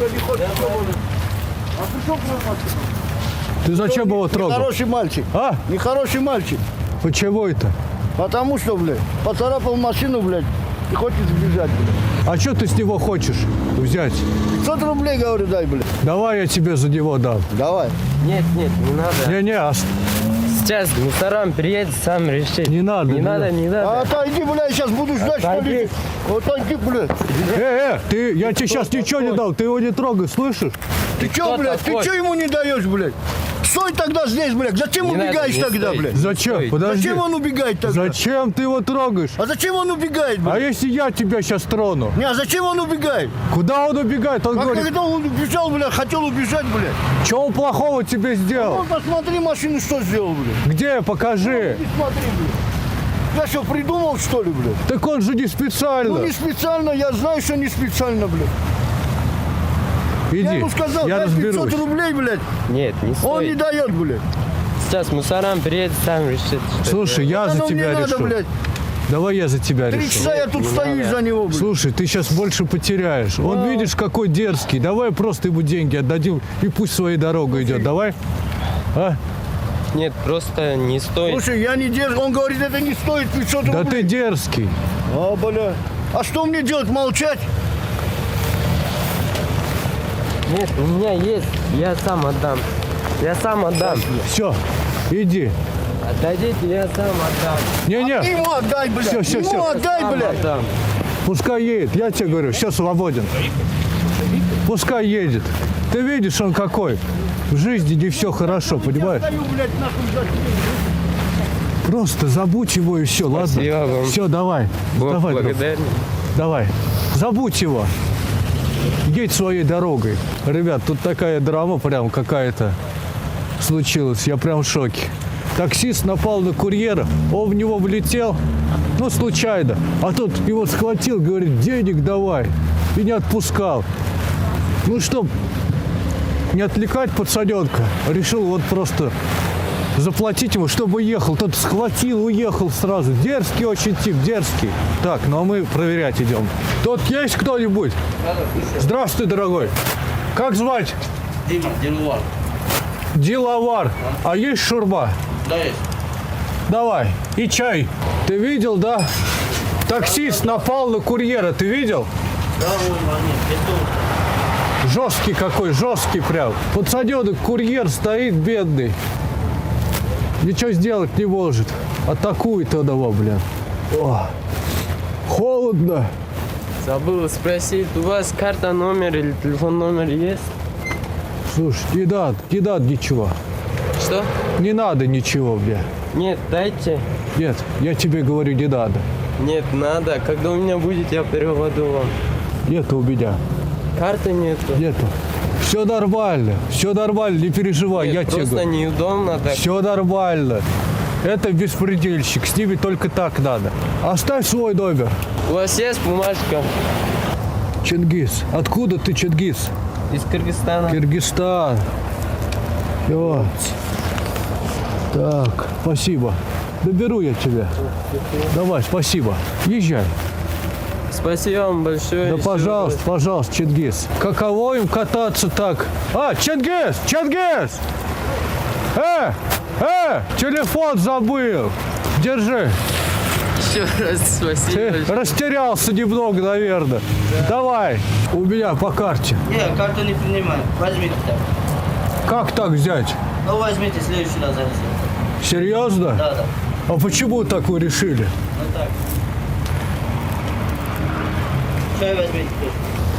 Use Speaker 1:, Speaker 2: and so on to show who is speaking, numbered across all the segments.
Speaker 1: тебя не хочет. А при чем твоя машина?
Speaker 2: Ты зачем его трогал?
Speaker 1: Нехороший мальчик.
Speaker 2: А?
Speaker 1: Нехороший мальчик.
Speaker 2: Почему это?
Speaker 1: Потому что, блядь, поцарапал машину, блядь, и хочет сбежать, блядь.
Speaker 2: А что ты с него хочешь взять?
Speaker 1: 500 рублей, говорю, дай, блядь.
Speaker 2: Давай я тебе за него дам.
Speaker 1: Давай.
Speaker 3: Нет, не надо.
Speaker 2: Не-не,
Speaker 3: Сейчас мусорам приедет, сам решит.
Speaker 2: Не надо,
Speaker 3: Не
Speaker 2: не
Speaker 3: надо, не надо.
Speaker 1: А отойди, блядь, сейчас буду ждать, что ли. Отойди, блядь.
Speaker 2: я тебе сейчас ничего не дал, ты его не трогай, слышишь?
Speaker 1: Ты чё, блядь, ты
Speaker 3: такой?
Speaker 1: чё ему не даешь, блядь? Стой тогда здесь, блядь. Зачем
Speaker 3: Не надо,
Speaker 1: убегаешь
Speaker 3: не
Speaker 1: тогда,
Speaker 3: стой.
Speaker 1: блядь?
Speaker 2: Зачем?
Speaker 3: Стой.
Speaker 2: Подожди.
Speaker 1: Зачем он убегает тогда?
Speaker 2: Зачем ты его трогаешь?
Speaker 1: А зачем он убегает,
Speaker 2: А
Speaker 1: блядь?
Speaker 2: если я тебя сейчас трону?
Speaker 1: Не, а зачем он убегает?
Speaker 2: Куда он убегает? Он
Speaker 1: А
Speaker 2: говорит,
Speaker 1: когда он убежал, блядь, хотел убежать, блядь.
Speaker 2: что он плохого тебе сделал?
Speaker 1: Ну, посмотри машину, что сделал, блядь.
Speaker 2: Где? Покажи.
Speaker 1: Не смотри, блядь. Я что, придумал, что ли, блядь?
Speaker 2: Так он же не
Speaker 1: Ну,
Speaker 2: специально.
Speaker 1: не специально, я знаю, что не специально, блядь. Я
Speaker 2: Иди,
Speaker 1: ему сказал,
Speaker 2: я
Speaker 1: дай 500
Speaker 2: разберусь.
Speaker 1: рублей, блядь.
Speaker 3: Нет, не
Speaker 1: Он не
Speaker 3: стоит.
Speaker 1: дает, блядь.
Speaker 3: Сейчас мусорам приедет, сам решит. что
Speaker 2: Слушай, я за
Speaker 1: Оно мне
Speaker 2: тебя
Speaker 1: надо,
Speaker 2: решу.
Speaker 1: блядь.
Speaker 2: Давай я за тебя
Speaker 1: 3
Speaker 2: решу.
Speaker 1: часа я тут
Speaker 3: не
Speaker 1: стою
Speaker 3: надо.
Speaker 1: из-за него, блядь.
Speaker 2: Слушай, ты сейчас больше потеряешь. Он, видишь, какой дерзкий. Давай просто ему деньги отдадим, и пусть своей дорогой идет. Давай? А?
Speaker 3: Нет, просто не стоит.
Speaker 1: Слушай, я не держу. Он говорит, это не стоит 500
Speaker 2: Да
Speaker 1: рублей.
Speaker 2: ты дерзкий.
Speaker 1: А, бля. А что мне делать, молчать?
Speaker 3: Нет, у меня есть, я сам отдам. Я сам отдам.
Speaker 2: Все, иди.
Speaker 3: Отдадите, я сам отдам.
Speaker 2: Не-не,
Speaker 1: Ему отдай, блядь.
Speaker 2: Всё,
Speaker 1: Ему
Speaker 2: всё.
Speaker 1: отдай,
Speaker 3: Сам
Speaker 1: блядь.
Speaker 3: отдам.
Speaker 2: пускай едет. Я тебе говорю, все свободен. Пускай едет. Ты видишь, он какой. В жизни не все хорошо, понимаешь?
Speaker 1: Стою, блядь, нахуй за ним.
Speaker 2: Просто забудь его и все,
Speaker 3: Спасибо
Speaker 2: ладно?
Speaker 3: вам.
Speaker 2: Все, давай.
Speaker 3: Бог
Speaker 2: Давай, друг.
Speaker 3: благодарен.
Speaker 2: Давай. Забудь его. Едь своей дорогой. Ребят, тут такая драма прям какая-то случилась. Я прям в шоке. Таксист напал на курьера, он в него влетел, ну, случайно. А тот его схватил, говорит, денег давай. И не отпускал. Ну, чтоб не отвлекать пацаненка, решил вот просто заплатить ему, чтобы ехал. Тот схватил, уехал сразу. Дерзкий очень тип, дерзкий. Так, ну а мы проверять идем. Тут есть кто-нибудь? Здравствуй, дорогой. Как звать?
Speaker 4: Дима, Дилуар.
Speaker 2: Диловар. А есть шурба?
Speaker 4: Да, есть.
Speaker 2: Давай. И чай. Ты видел, да? Таксист напал на курьера. Ты видел?
Speaker 4: Да, вон, нет, это
Speaker 2: Жесткий какой, жесткий прям. Пацаненок, курьер стоит бедный. Ничего сделать не может. Атакует он его, блин. О, холодно.
Speaker 3: Забыл спросить, у вас карта номер или телефон номер есть?
Speaker 2: Слушай, не надо ничего.
Speaker 3: Что?
Speaker 2: Не надо ничего, бля.
Speaker 3: Нет, дайте.
Speaker 2: Нет, я тебе говорю, не надо.
Speaker 3: Нет, надо. Когда у меня будет, я переведу вам.
Speaker 2: Нету у меня.
Speaker 3: Карты нету.
Speaker 2: Нету. Все нормально, не переживай,
Speaker 3: Нет,
Speaker 2: я тебе
Speaker 3: просто
Speaker 2: говорю.
Speaker 3: неудобно так.
Speaker 2: Все нормально. Это беспредельщик, с ними только так надо. Оставь свой номер.
Speaker 3: У вас есть бумажка
Speaker 2: Чингис. Откуда ты, Чингис?
Speaker 3: из Кыргызстана?
Speaker 2: Кыргызстан. Вот. Так, спасибо. Доберу я тебя. Давай, спасибо. Езжай.
Speaker 3: Спасибо вам большое.
Speaker 2: Да
Speaker 3: Еще
Speaker 2: пожалуйста, пожалуйста, Чингис. Каково им кататься так? А, Чингис! Телефон забыл. Держи.
Speaker 3: Еще раз спасибо
Speaker 2: Ты
Speaker 3: большое.
Speaker 2: растерялся немного, наверное. Давай, у меня по карте.
Speaker 4: Нет, карту не принимаю. Возьмите так.
Speaker 2: Как так взять?
Speaker 4: Ну, возьмите, следующий раз занесите.
Speaker 2: Серьезно?
Speaker 4: Да, да.
Speaker 2: А почему так вы решили?
Speaker 4: Вот так. Чай возьмите тоже.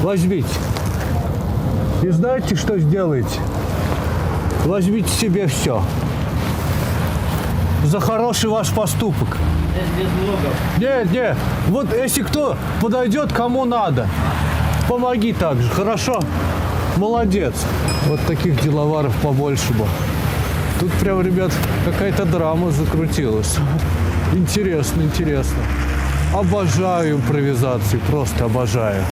Speaker 2: Возьмите. И знаете, что сделаете? Возьмите себе все. За хороший ваш поступок.
Speaker 4: Здесь много.
Speaker 2: Нет. Вот если кто подойдет, кому надо, помоги так же, хорошо? Молодец. Вот таких деловаров побольше бы. Тут прям, ребят, какая-то драма закрутилась. Интересно. Обожаю импровизации, просто обожаю.